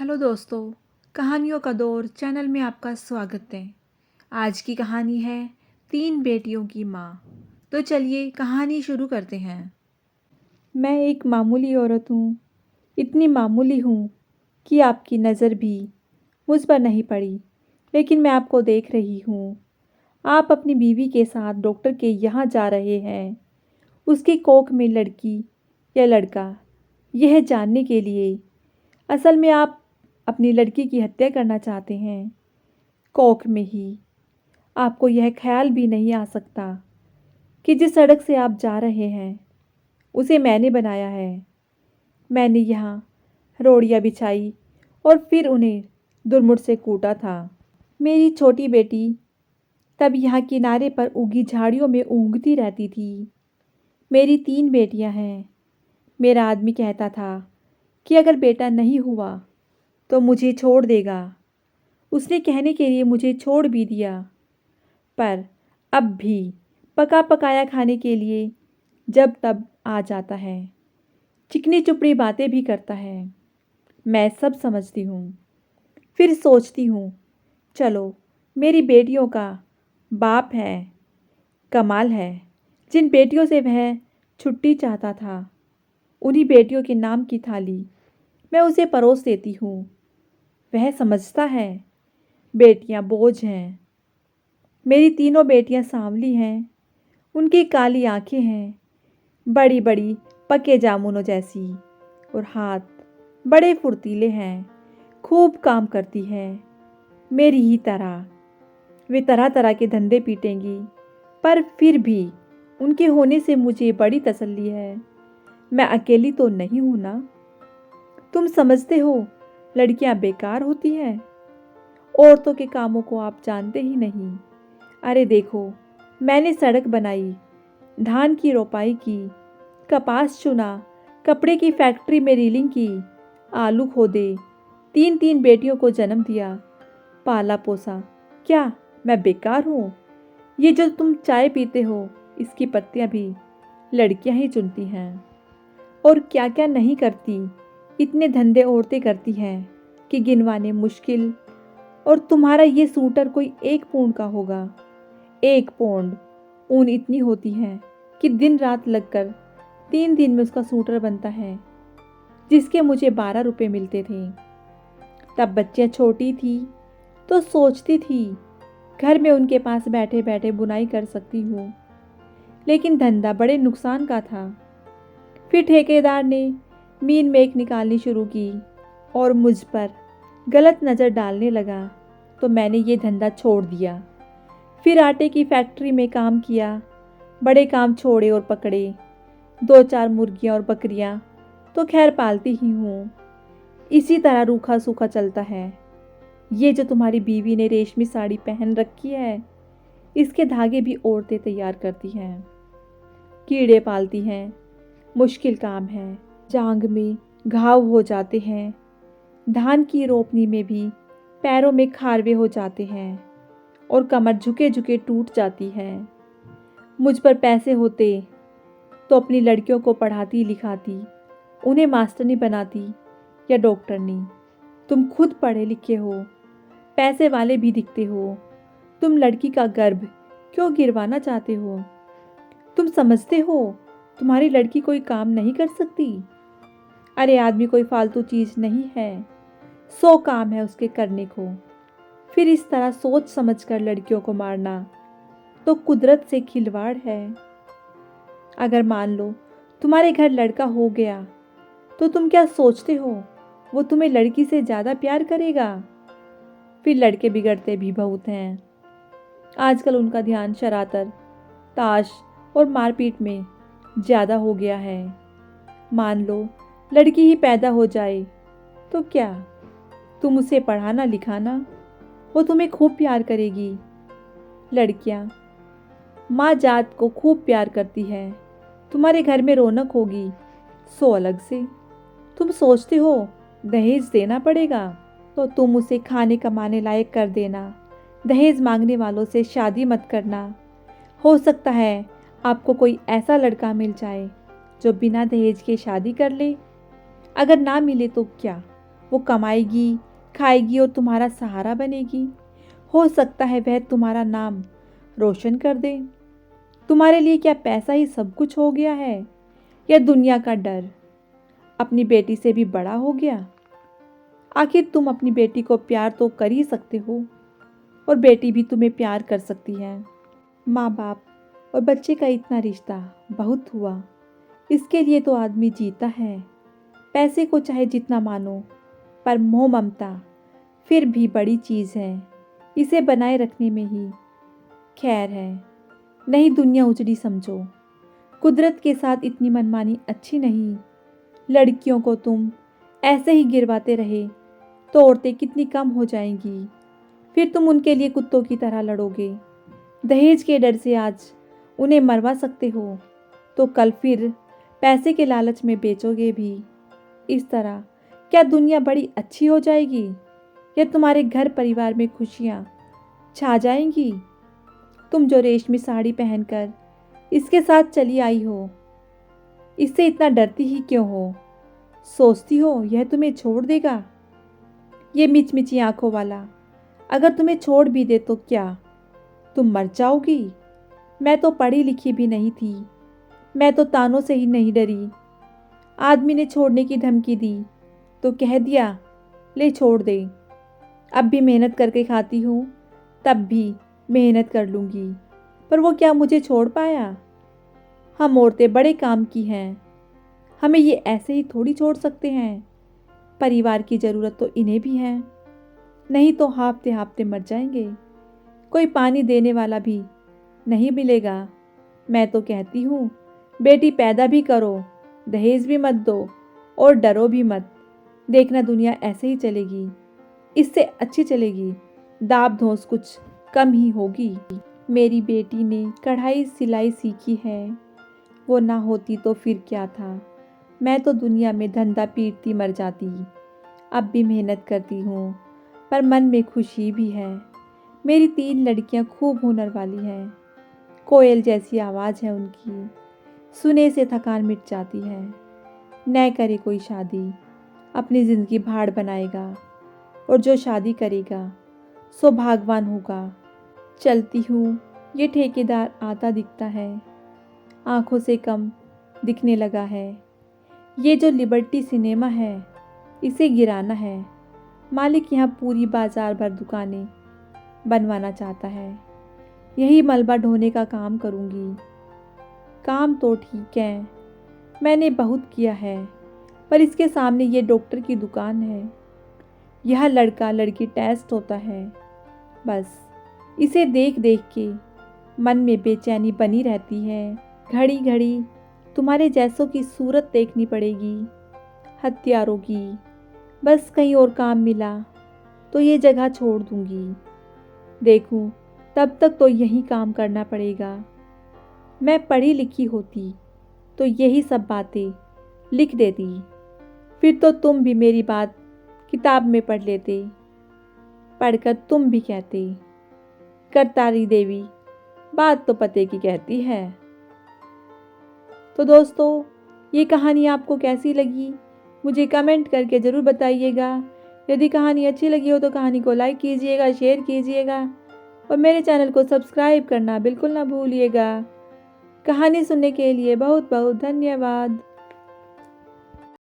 Hello दोस्तों, कहानियों का दौर चैनल में आपका स्वागत है। आज की कहानी है तीन बेटियों की माँ। तो चलिए कहानी शुरू करते हैं। मैं एक मामूली औरत हूँ, इतनी मामूली हूँ कि आपकी नज़र भी मुझ पर नहीं पड़ी, लेकिन मैं आपको देख रही हूँ। आप अपनी बीवी के साथ डॉक्टर के यहाँ जा रहे हैं, उसकी कोख में लड़की या लड़का, यह जानने के लिए। असल में आप अपनी लड़की की हत्या करना चाहते हैं। कोख में ही आपको यह ख्याल भी नहीं आ सकता कि जिस सड़क से आप जा रहे हैं उसे मैंने बनाया है। मैंने यहाँ रोड़ियाँ बिछाई और फिर उन्हें दुरमुट से कूटा था। मेरी छोटी बेटी तब यहाँ किनारे पर उगी झाड़ियों में ऊँघती रहती थी। मेरी तीन बेटियाँ हैं। मेरा आदमी कहता था कि अगर बेटा नहीं हुआ तो मुझे छोड़ देगा। उसने कहने के लिए मुझे छोड़ भी दिया, पर अब भी पका पकाया खाने के लिए जब तब आ जाता है। चिकनी चुपड़ी बातें भी करता है। मैं सब समझती हूँ। फिर सोचती हूँ, चलो मेरी बेटियों का बाप है। कमाल है, जिन बेटियों से वह छुट्टी चाहता था, उन्हीं बेटियों के नाम की थाली मैं उसे परोस देती हूँ। वह समझता है बेटियां बोझ हैं। मेरी तीनों बेटियां सांवली हैं। उनकी काली आंखें हैं, बड़ी बड़ी पके जामुनों जैसी, और हाथ बड़े फुर्तीले हैं। खूब काम करती हैं, मेरी ही तरह। वे तरह तरह के धंधे पीटेंगी, पर फिर भी उनके होने से मुझे बड़ी तसल्ली है। मैं अकेली तो नहीं हूं ना। तुम समझते हो लड़कियां बेकार होती हैं। औरतों के कामों को आप जानते ही नहीं। अरे देखो, मैंने सड़क बनाई, धान की रोपाई की, कपास चुना, कपड़े की फैक्ट्री में रीलिंग की, आलू खोदे, तीन तीन बेटियों को जन्म दिया, पाला पोसा। क्या मैं बेकार हूँ? ये जो तुम चाय पीते हो, इसकी पत्तियाँ भी लड़कियाँ ही चुनती हैं। और क्या क्या नहीं करती। इतने धंधे औरतें करती हैं कि गिनवाने मुश्किल। और तुम्हारा ये सूटर कोई 1 पौंड का होगा। 1 पौंड ऊन इतनी होती है कि दिन रात लगकर 3 दिन में उसका सूटर बनता है, जिसके मुझे 12 रुपये मिलते थे। तब बच्चियाँ छोटी थी तो सोचती थी घर में उनके पास बैठे बैठे बुनाई कर सकती हूँ, लेकिन धंधा बड़े नुकसान का था। फिर ठेकेदार ने मीन मेक निकालनी शुरू की और मुझ पर गलत नज़र डालने लगा, तो मैंने ये धंधा छोड़ दिया। फिर आटे की फैक्ट्री में काम किया, बड़े काम छोड़े और पकड़े। 2-4 मुर्गियाँ और बकरियाँ तो खैर पालती ही हूँ। इसी तरह रूखा सूखा चलता है। ये जो तुम्हारी बीवी ने रेशमी साड़ी पहन रखी है, इसके धागे भी औरतें तैयार करती हैं। कीड़े पालती हैं, मुश्किल काम है। जांग में घाव हो जाते हैं। धान की रोपनी में भी पैरों में खारवे हो जाते हैं और कमर झुके झुके टूट जाती है। मुझ पर पैसे होते तो अपनी लड़कियों को पढ़ाती लिखाती, उन्हें मास्टरनी बनाती या डॉक्टरनी। तुम खुद पढ़े लिखे हो, पैसे वाले भी दिखते हो। तुम लड़की का गर्भ क्यों गिरवाना चाहते हो? तुम समझते हो तुम्हारी लड़की कोई काम नहीं कर सकती? अरे आदमी कोई फालतू चीज़ नहीं है, 100 काम है उसके करने को। फिर इस तरह सोच समझकर लड़कियों को मारना तो कुदरत से खिलवाड़ है। अगर मान लो तुम्हारे घर लड़का हो गया, तो तुम क्या सोचते हो वो तुम्हें लड़की से ज़्यादा प्यार करेगा? फिर लड़के बिगड़ते भी बहुत हैं। आजकल उनका ध्यान शरारत, ताश और मारपीट में ज़्यादा हो गया है। मान लो लड़की ही पैदा हो जाए, तो क्या तुम उसे पढ़ाना लिखाना, वो तुम्हें खूब प्यार करेगी। लड़कियां माँ जात को खूब प्यार करती हैं। तुम्हारे घर में रौनक होगी, सो अलग से। तुम सोचते हो दहेज देना पड़ेगा, तो तुम उसे खाने कमाने लायक कर देना। दहेज मांगने वालों से शादी मत करना। हो सकता है आपको कोई ऐसा लड़का मिल जाए जो बिना दहेज के शादी कर ले। अगर ना मिले तो क्या, वो कमाएगी, खाएगी और तुम्हारा सहारा बनेगी। हो सकता है वह तुम्हारा नाम रोशन कर दे। तुम्हारे लिए क्या पैसा ही सब कुछ हो गया है, या दुनिया का डर अपनी बेटी से भी बड़ा हो गया? आखिर तुम अपनी बेटी को प्यार तो कर ही सकते हो, और बेटी भी तुम्हें प्यार कर सकती है। माँ बाप और बच्चे का इतना रिश्ता बहुत हुआ। इसके लिए तो आदमी जीता है। पैसे को चाहे जितना मानो, पर मोह ममता फिर भी बड़ी चीज़ है। इसे बनाए रखने में ही खैर है। नहीं दुनिया उजड़ी समझो। कुदरत के साथ इतनी मनमानी अच्छी नहीं। लड़कियों को तुम ऐसे ही गिरवाते रहे तो औरतें कितनी कम हो जाएंगी। फिर तुम उनके लिए कुत्तों की तरह लड़ोगे। दहेज के डर से आज उन्हें मरवा सकते हो, तो कल फिर पैसे के लालच में बेचोगे भी। इस तरह क्या दुनिया बड़ी अच्छी हो जाएगी, या तुम्हारे घर परिवार में खुशियाँ छा जाएंगी? तुम जो रेशमी साड़ी पहनकर इसके साथ चली आई हो, इससे इतना डरती ही क्यों हो? सोचती हो यह तुम्हें छोड़ देगा? ये मिचमिची आंखों वाला अगर तुम्हें छोड़ भी दे तो क्या तुम मर जाओगी? मैं तो पढ़ी लिखी भी नहीं थी, मैं तो तानों से ही नहीं डरी। आदमी ने छोड़ने की धमकी दी तो कह दिया ले छोड़ दे। अब भी मेहनत करके खाती हूँ, तब भी मेहनत कर लूँगी, पर वो क्या मुझे छोड़ पाया? हम औरतें बड़े काम की हैं, हमें ये ऐसे ही थोड़ी छोड़ सकते हैं। परिवार की ज़रूरत तो इन्हें भी है, नहीं तो हाँफते हाँफते मर जाएंगे। कोई पानी देने वाला भी नहीं मिलेगा। मैं तो कहती हूँ बेटी पैदा भी करो, दहेज भी मत दो और डरो भी मत। देखना दुनिया ऐसे ही चलेगी, इससे अच्छी चलेगी। दाब धोस कुछ कम ही होगी। मेरी बेटी ने कढ़ाई सिलाई सीखी है, वो ना होती तो फिर क्या था। मैं तो दुनिया में धंधा पीटती मर जाती। अब भी मेहनत करती हूँ, पर मन में खुशी भी है। मेरी 3 लड़कियाँ खूब हुनर वाली हैं। कोयल जैसी आवाज़ है उनकी, सुने से थकान मिट जाती है। न करे कोई शादी, अपनी ज़िंदगी भाड़ बनाएगा, और जो शादी करेगा सो भागवान होगा। चलती हूँ, ये ठेकेदार आता दिखता है, आँखों से कम दिखने लगा है। ये जो लिबर्टी सिनेमा है, इसे गिराना है। मालिक यहाँ पूरी बाजार भर दुकानें बनवाना चाहता है। यही मलबा ढोने का काम करूँगी। काम तो ठीक है, मैंने बहुत किया है, पर इसके सामने ये डॉक्टर की दुकान है। यह लड़का लड़की टेस्ट होता है। बस इसे देख देख के मन में बेचैनी बनी रहती है। घड़ी घड़ी तुम्हारे जैसों की सूरत देखनी पड़ेगी, हत्यारों की। बस कहीं और काम मिला तो ये जगह छोड़ दूंगी। देखूं तब तक तो यही काम करना पड़ेगा। मैं पढ़ी लिखी होती तो यही सब बातें लिख देती, फिर तो तुम भी मेरी बात किताब में पढ़ लेते। पढ़कर तुम भी कहते करतारी देवी बात तो पते की कहती है। तो दोस्तों, ये कहानी आपको कैसी लगी मुझे कमेंट करके ज़रूर बताइएगा। यदि कहानी अच्छी लगी हो तो कहानी को लाइक कीजिएगा, शेयर कीजिएगा, और मेरे चैनल को सब्सक्राइब करना बिल्कुल ना भूलिएगा। कहानी सुनने के लिए बहुत बहुत धन्यवाद।